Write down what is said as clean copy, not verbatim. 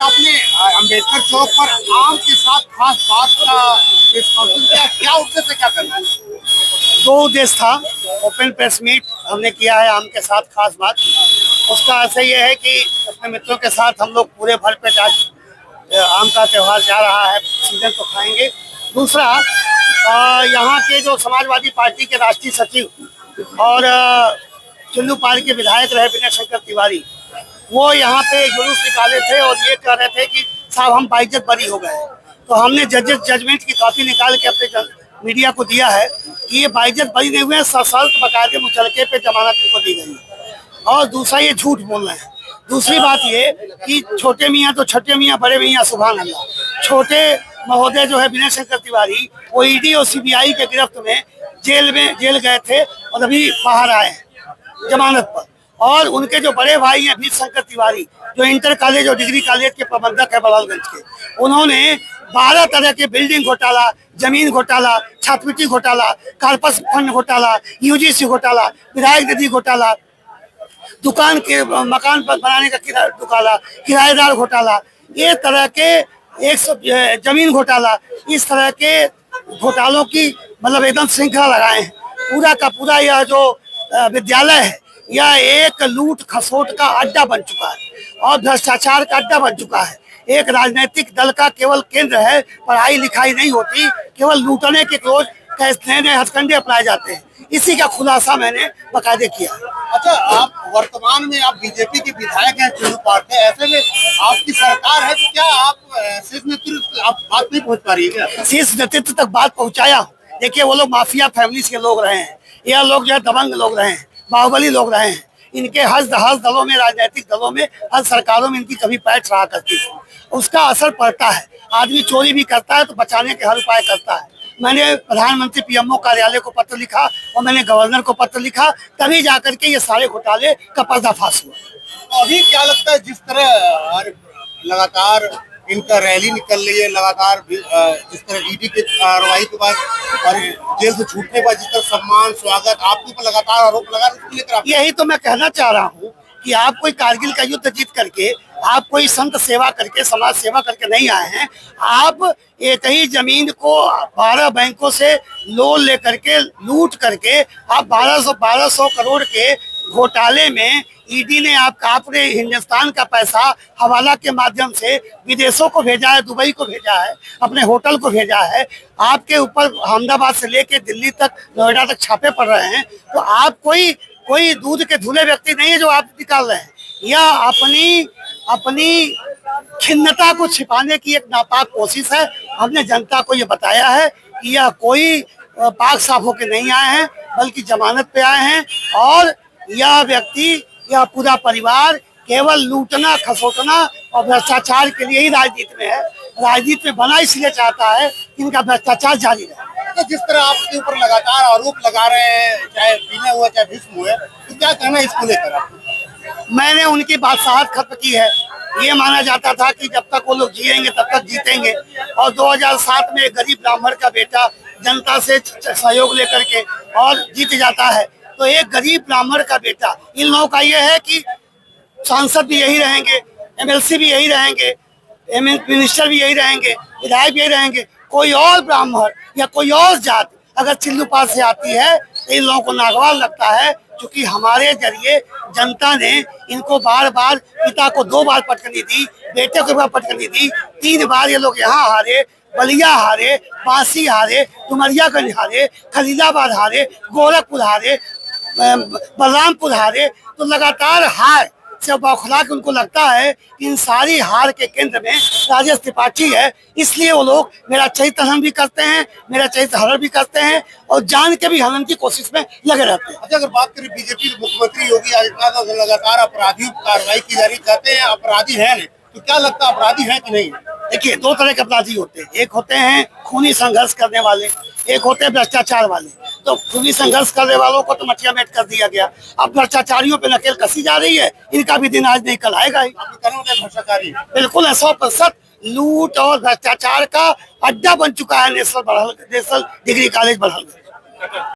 आपने अम्बेडकर चौक पर आम के साथ खास बात का डिस्कशन किया, क्या उद्देश्य क्या करना है? दो उद्देश्य था। ओपन प्रेस मीट हमने किया है आम के साथ खास बात। उसका अर्थ ये है कि अपने मित्रों के साथ हम लोग पूरे भरपेट आज आम का त्यौहार जा रहा है, सीजन तो खाएंगे। दूसरा, यहाँ के जो समाजवादी पार्टी के राष्ट्रीय सचिव और चिल्लू पार के विधायक रहे विनय शंकर तिवारी, वो यहाँ पे जुलूस निकाले थे और ये कह रहे थे कि साहब हम बाइज्जत बरी हो गए। तो हमने जजमेंट की कॉपी निकाल के अपने मीडिया को दिया है कि ये बाइज्जत बरी नहीं हुए, सशर्त बकायदे मुचलके पे जमानत इनको दी गई है। और दूसरा, ये झूठ बोल रहे हैं। दूसरी बात ये कि छोटे मियाँ तो छोटे मियाँ, बड़े मियाँ सुभान अल्लाह। छोटे महोदय जो है विनय शंकर तिवारी, वो ईडी और सीबीआई के गिरफ्त में जेल गए थे और अभी बाहर आए हैं जमानत पर। और उनके जो बड़े भाई हैं वीर शंकर तिवारी, जो इंटर कॉलेज और डिग्री कॉलेज के प्रबंधक है बड़ौलगंज के, उन्होंने 12 तरह के बिल्डिंग घोटाला, जमीन घोटाला, छात्रवृत्ति घोटाला, कार्पस फंड घोटाला, यूजीसी घोटाला, विधायक निधि घोटाला, दुकान के मकान पर बनाने का घोटाला, किराएदार घोटाला, ये तरह के 100 जमीन घोटाला, इस तरह के घोटालों की मतलब एकदम श्रृंखला लगाए हैं। पूरा का पूरा यह जो विद्यालय है, यह एक लूट खसोट का अड्डा बन चुका है और भ्रष्टाचार का अड्डा बन चुका है। एक राजनीतिक दल का केवल केंद्र है, पढ़ाई लिखाई नहीं होती, केवल लूटने के रोज नए नए हथकंडे अपनाए जाते हैं। इसी का खुलासा मैंने बकायदे किया। अच्छा, आप वर्तमान में आप बीजेपी के विधायक हैं चिल्लू पार के, ऐसे में आपकी सरकार है तो क्या आप शीर्ष नेतृत्व आप बात नहीं पहुंच पा रही है क्या? शीर्ष नेतृत्व तक बात पहुंचाया हूँ। देखिए, वो लोग माफिया फैमिलीज के लोग रहे हैं, यह लोग जो है दबंग लोग रहे हैं, बाहुबली लोग रहे हैं। इनके हर दलों में, राजनीतिक दलों में, हर सरकारों में इनकी कभी पैठ रहा करती है। उसका असर पड़ता है। आदमी चोरी भी करता है तो बचाने के हर उपाय करता है। मैंने प्रधानमंत्री पीएमओ कार्यालय को पत्र लिखा और मैंने गवर्नर को पत्र लिखा, तभी जाकर के ये सारे घोटाले का पर्दाफाश हुआ। तो अभी क्या लगता है, जिस तरह लगातार इनका रैली निकल रही है, लगातार जिस तरह ईडी की कार्रवाई के बाद और जेल से छूटने के बाद जिस तरह सम्मान स्वागत आपके ऊपर लगातार आरोप लगा, उसको लेकर यही तो मैं कहना चाह रहा हूँ कि आप कोई कारगिल का युद्ध जीत करके, आप कोई संत सेवा करके, समाज सेवा करके नहीं आए हैं। आप एक ही जमीन को 12 बैंकों से लोन लेकर के, लूट करके, आप 1200 करोड़ के घोटाले में ईडी ने आपने हिंदुस्तान का पैसा हवाला के माध्यम से विदेशों को भेजा है, दुबई को भेजा है, अपने होटल को भेजा है। आपके ऊपर अहमदाबाद से लेके दिल्ली तक, नोएडा तक छापे पड़ रहे हैं। तो आप कोई दूध के धुले व्यक्ति नहीं है जो आप निकाल रहे हैं। यह अपनी खिन्नता को छिपाने की एक नापाक कोशिश है। हमने जनता को ये बताया है कि यह कोई पाक साफ होकर नहीं आए हैं, बल्कि जमानत पे आए हैं। और यह व्यक्ति, यह पूरा परिवार केवल लूटना, खसोटना और भ्रष्टाचार के लिए ही राजनीति में है। राजनीति में बना इसलिए चाहता है कि इनका भ्रष्टाचार जारी रहे। तो जिस तरह आपके ऊपर लगातार आरोप लगा रहे हैं, चाहे पीना हुआ चाहे भीष्म हुए, तो क्या कहना है इसको लेकर? मैंने उनकी बादशाहत खत्म की है। ये माना जाता था कि जब तक वो लोग जिएंगे तब तक जीतेंगे। और 2007 में एक गरीब ब्राह्मण का बेटा जनता से सहयोग लेकर के और जीत जाता है। तो एक गरीब ब्राह्मण का बेटा, इन लोगों का ये है कि सांसद भी यही रहेंगे, एमएलसी भी यही रहेंगे, मिनिस्टर भी यही रहेंगे, विधायक भी यही रहेंगे। कोई और ब्राह्मण या कोई और जात अगर चिल्लू पार से आती है तो इन लोगों को नागवार लगता है, क्योंकि हमारे जरिए जनता ने इनको बार बार, पिता को 2 बार पटकनी दी, बेटे को 1 बार पटकनी दी, 3 बार ये लोग यहाँ हारे, बलिया हारे, बांसी हारे, डुमरियागंज हारे, खलीलाबाद हारे, गोरखपुर हारे, बलरामपुर हारे। तो लगातार हार से बौखला के उनको लगता है कि इन सारी हार के केंद्र में राजेश त्रिपाठी है। इसलिए वो लोग मेरा चरित्र हनन भी करते हैं, मेरा चरित्र हरण भी करते हैं और जान के भी हनन की कोशिश में लगे रहते हैं। अच्छा, अगर बात करें बीजेपी के मुख्यमंत्री योगी आदित्यनाथ, लगातार अपराधियों की कार्रवाई की जा रही, कहते हैं अपराधी है नहीं, तो क्या लगता है अपराधी है कि नहीं? देखिए, 2 तरह के अपराधी होते हैं। एक होते हैं खूनी संघर्ष करने वाले, एक होते हैं भ्रष्टाचार वाले। तो खूनी संघर्ष करने वालों को तो मटिया मेट कर दिया गया। अब भ्रष्टाचारियों पे नकेल कसी जा रही है। इनका भी दिन आज नहीं कल आएगा ही। भ्रष्टाचारी बिल्कुल 100% लूट और भ्रष्टाचार का अड्डा बन चुका है नेशनल डिग्री कॉलेज बड़हल।